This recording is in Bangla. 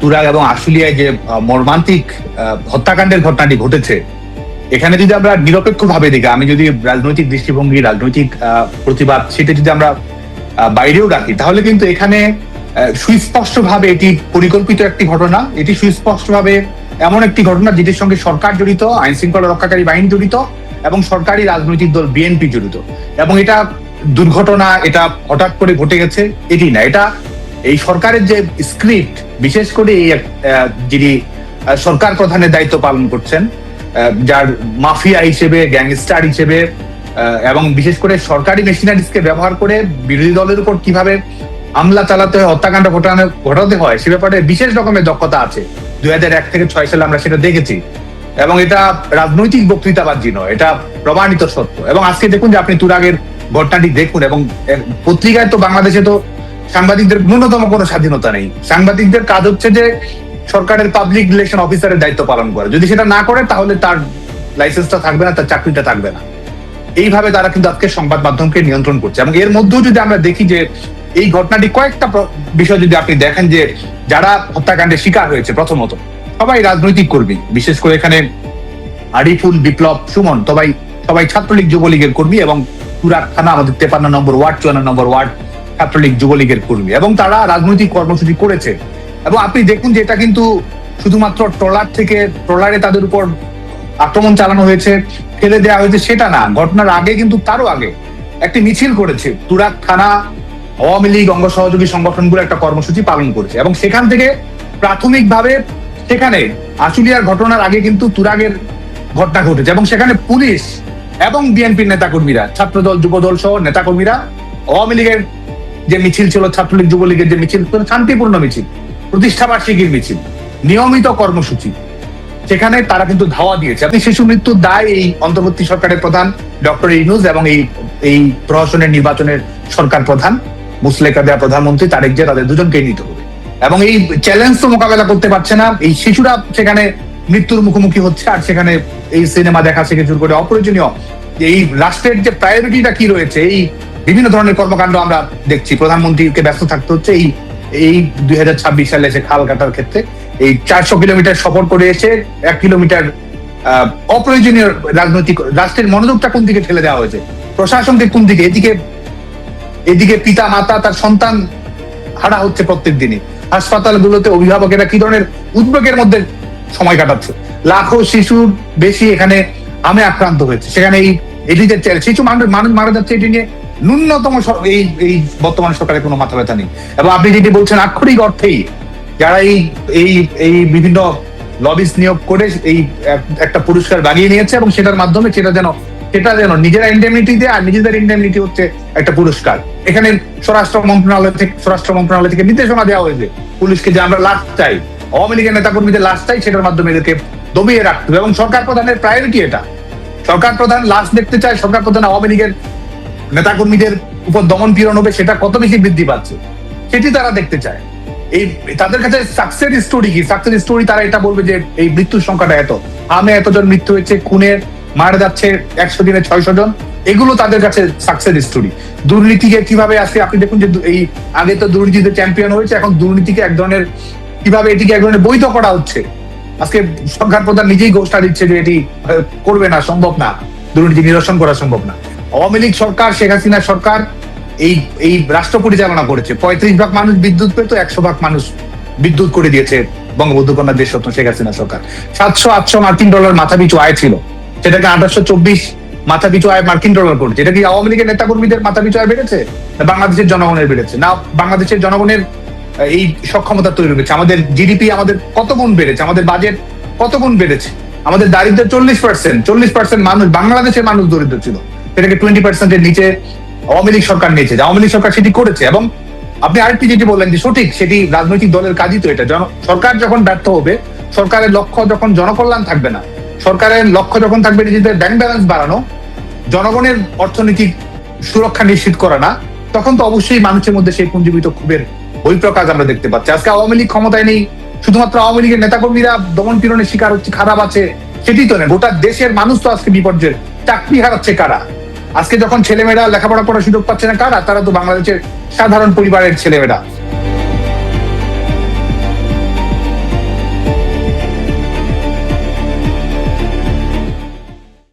তুরাগ এবং আশুলিয়ায় যে মর্মান্তিক হত্যাকাণ্ডের ঘটনাটি ঘটেছে, এখানে যদি আমরা নিরপেক্ষ ভাবে দেখি, আমি যদি রাজনৈতিক দৃষ্টিভঙ্গি, রাজনৈতিক প্রতিবাদ সেটা যদি আমরা বাইরেও রাখি, তাহলে কিন্তু এখানে সুস্পষ্ট ভাবে এটি পরিকল্পিত একটি ঘটনা। এটি সুস্পষ্ট ভাবে এমন একটি ঘটনা যেটির সঙ্গে সরকার জড়িত, আইন শৃঙ্খলা রক্ষাকারী বাহিনী জড়িত এবং সরকারি রাজনৈতিক দল বিএনপি জড়িত। এবং এটা দুর্ঘটনা, এটা হঠাৎ করে ঘটে গেছে এটি না, এটা এই সরকারের যে স্ক্রিপ্ট, বিশেষ করে এই যিনি সরকার প্রধানের দায়িত্ব পালন করছেন, যার মাফিয়া হিসেবে, গ্যাংস্টার হিসেবে এবং বিশেষ করে সরকারি মেশিনারিজকে ব্যবহার করে বিরোধী দলের উপর কিভাবে হামলা চালাতে হয়, হত্যাকাণ্ড ঘটাতে হয়, সে ব্যাপারে বিশেষ রকমের দক্ষতা আছে। 2001 থেকে 2006 সালে আমরা সেটা দেখেছি এবং এটা রাজনৈতিক বক্তৃতাবাজি নয়, এটা প্রমাণিত সত্য। এবং আজকে দেখুন যে আপনি তুরাগের ঘটনাটি দেখুন, এবং পত্রিকায় তো বাংলাদেশে তো সাংবাদিকদের ন্যূনতম কোনো স্বাধীনতা নেই। সাংবাদিকদের কাজ হচ্ছে যে সরকারের পাবলিক রিলেশন অফিসারের দায়িত্ব পালন করে, যদি সেটা না করে তাহলে তার লাইসেন্সটা থাকবে না, তার চাকরিটা থাকবে না। এইভাবে তারা কিন্তু আজকে সংবাদ মাধ্যমকে নিয়ন্ত্রণ করছে। এবং এর মধ্যেও যদি আমরা দেখি যে এই ঘটনাটি কয়েকটা বিষয় যদি আপনি দেখেন, যে যারা হত্যাকাণ্ডের শিকার হয়েছে প্রথমত সবাই রাজনৈতিক কর্মী, বিশেষ করে এখানে আরিফুল, বিপ্লব, সুমন সবাই ছাত্রলীগ যুবলীগের কর্মী এবং তুরাগ থানা আমাদের 53 নম্বর ওয়ার্ড, 54 নম্বর ওয়ার্ড ছাত্রলীগ যুবলীগের কর্মী, এবং তারা রাজনৈতিক কর্মসূচি করেছে। এবং আপনি দেখুন যে এটা কিন্তু শুধুমাত্র ট্রলারে তাদের উপর আক্রমণ চালানো হয়েছে, ফেলে দেওয়া হয়েছে সেটা না। ঘটনার আগে কিন্তু তারও আগে একটি মিছিল করেছে তুরাগ থানা, আওয়ামী লীগ অঙ্গ সহযোগী সংগঠনগুলো একটা কর্মসূচি পালন করেছে। এবং সেখান থেকে প্রাথমিকভাবে সেখানে আশুলিয়ার ঘটনার আগে কিন্তু তুরাগের ঘটনা ঘটেছে, এবং সেখানে পুলিশ এবং বিএনপির নেতাকর্মীরা, ছাত্রদল, যুবদল সহ নেতাকর্মীরা, আওয়ামী লীগের যে মিছিল ছিল, ছাত্রলীগ যুবলীগের যে মিছিল, শান্তিপূর্ণ মিছিল, প্রতিষ্ঠাবার্ষিকীর মিছিল, নিয়মিত কর্মসূচি, সেখানে তারা কিন্তু ধাওয়া দিয়েছে। আপনি শিশু মৃত্যুর দায় এই অন্তর্বর্তী সরকারের প্রধান ডক্টর ইউনূস এবং এই প্রশাসনের নির্বাচনের সরকার প্রধান মুসলেকা দেয়া প্রধানমন্ত্রী তারেক জিয়া, তাদের দুজনকেই নিতে হবে। এবং এই চ্যালেঞ্জ তো মোকাবেলা করতে পারছে না, এই শিশুরা সেখানে মৃত্যুর মুখোমুখি হচ্ছে, আর সেখানে এই সিনেমা দেখা থেকে শুরু করে অপ্রয়োজনীয় এই রাষ্ট্রের যে প্রায়োরিটিটা কি রয়েছে, এই বিভিন্ন ধরনের কর্মকাণ্ড আমরা দেখছি। প্রধানমন্ত্রীকে ব্যস্ত থাকতে হচ্ছে এই 2026 সালে এসে খাল কাটার ক্ষেত্রে এই 400 কিলোমিটার সফর করে এসে 1 কিলোমিটার অপ্রয়োজনীয় রাজনৈতিক, রাষ্ট্রের মনোযোগটা কোন দিকে ঠেলে দেওয়া হয়েছে, প্রশাসনকে কোন দিকে, এদিকে পিতা মাতা তার সন্তান হারা হচ্ছে প্রত্যেক দিনই, হাসপাতালগুলোতে অভিভাবকেরা কি ধরনের উদ্বেগের মধ্যে সময় কাটাচ্ছে, লাখো শিশুর বেশি এখানে আমে আক্রান্ত হয়েছে, সেখানে এটিতে শিশু মানুষ মারা যাচ্ছে, এটি নিয়ে ন্যূনতম এই বর্তমান সরকারের কোনো মাথা ব্যথা নেই। এবং আপনি যেটি বলছেন আক্ষরিক অর্থেই যারা এই বিভিন্ন লবিস নিয়োগ করে এই একটা পুরস্কার বানিয়ে নিয়েছে, এবং সেটার মাধ্যমে সেটা যেন নিজেরা ইন্ডেমনিটি দেয়, আর নিজেদের ইন্ডেমনিটি হচ্ছে একটা পুরস্কার। এখানে স্বরাষ্ট্র মন্ত্রণালয় থেকে নির্দেশনা দেওয়া হয়েছে পুলিশকে যে আমরা লাশ চাই, আওয়ামী লীগের নেতাকর্মীদের লাশ চাই, সেটার মাধ্যমে এদেরকে দমিয়ে রাখতে হবে। এবং সরকার প্রধানের প্রায়োরিটি এটা, সরকার প্রধান লাশ দেখতে চায়, সরকার প্রধান আওয়ামী লীগের নেতাকর্মীদের উপর দমন পীড়ন হবে সেটা কত বেশি বৃদ্ধি পাচ্ছে সেটি তারা দেখতে চায়। তাদের কাছে সাকসেস স্টোরি কি? সাকসেস স্টোরি তারা এটা বলবে যে এই মৃত্যুর সংখ্যাটা এতজন মৃত্যু হয়েছে, খুনের মারা যাচ্ছে 100 দিনে 600 জন, এগুলো তাদের কাছে সাকসেস স্টোরি। দুর্নীতিকে কিভাবে আসে আপনি দেখুন যে এই আগে তো দুর্নীতিতে চ্যাম্পিয়ন হয়েছে, এখন দুর্নীতিকে এটিকে এক ধরনের বৈধ করা হচ্ছে। আজকে সরকার প্রধান নিজেই ঘোষণা দিচ্ছে যে এটি করবে না, সম্ভব না, দুর্নীতি নিরসন করা সম্ভব না। আওয়ামী লীগ সরকার, শেখ হাসিনা সরকার এই রাষ্ট্র পরিচালনা করেছে, 35 ভাগ মানুষ বিদ্যুৎ পেত, 100 ভাগ মানুষ বিদ্যুৎ করে দিয়েছে বঙ্গবন্ধু কন্যা দেশরত্ন শেখ হাসিনা সরকার। 700-800 মার্কিন ডলার মাথাপিছু আয় ছিল, সেটাকে 1824 মাথাপিছু আয় মার্কিন ডলার করেছে। এটা কি আওয়ামী লীগের নেতাকর্মীদের মাথাপিছু আয় বেড়েছে, না বাংলাদেশের জনগণের বেড়েছে? না বাংলাদেশের জনগণের এই সক্ষমতা তৈরি হয়েছে? আমাদের জিডিপি আমাদের কত গুণ বেড়েছে, আমাদের বাজেট কত গুণ বেড়েছে, আমাদের দারিদ্র 40% মানুষ, বাংলাদেশের মানুষ দরিদ্র ছিল, সেটাকে 20%-এর নিচে আওয়ামী লীগ সরকার নিয়েছে। আওয়ামী লীগ সরকার সেটি করেছে। এবং আপনি আরেকটি যেটি বললেন যে সঠিক, সেটি রাজনৈতিক দলের কাজই তো এটা। সরকার যখন ব্যর্থ হবে, সরকারের লক্ষ্য যখন জনকল্যাণ থাকবে না, সরকারের লক্ষ্য যখন থাকবে নিজেদের ব্যাংক ব্যালেন্স বাড়ানো, জনগণের অর্থনৈতিক সুরক্ষা নিশ্চিত করা না, তখন তো অবশ্যই মানুষের মধ্যে সেই পুঞ্জীবিত ক্ষোভের বহিঃপ্রকাশ আমরা দেখতে পাচ্ছি। আজকে আওয়ামী লীগ ক্ষমতায় নেই, শুধুমাত্র আওয়ামী লীগের নেতাকর্মীরা দমন পীড়নের শিকার হচ্ছে, খারাপ আছে, সেটি তো নয়। গোটা দেশের মানুষ তো আজকে বিপর্যয়ের। চাকরি হারাচ্ছে কারা? আজকে যখন ছেলেমেয়েরা লেখাপড়া করার সুযোগ পাচ্ছে না কারা? তারা তো বাংলাদেশের সাধারণ পরিবারের ছেলেমেয়েরা।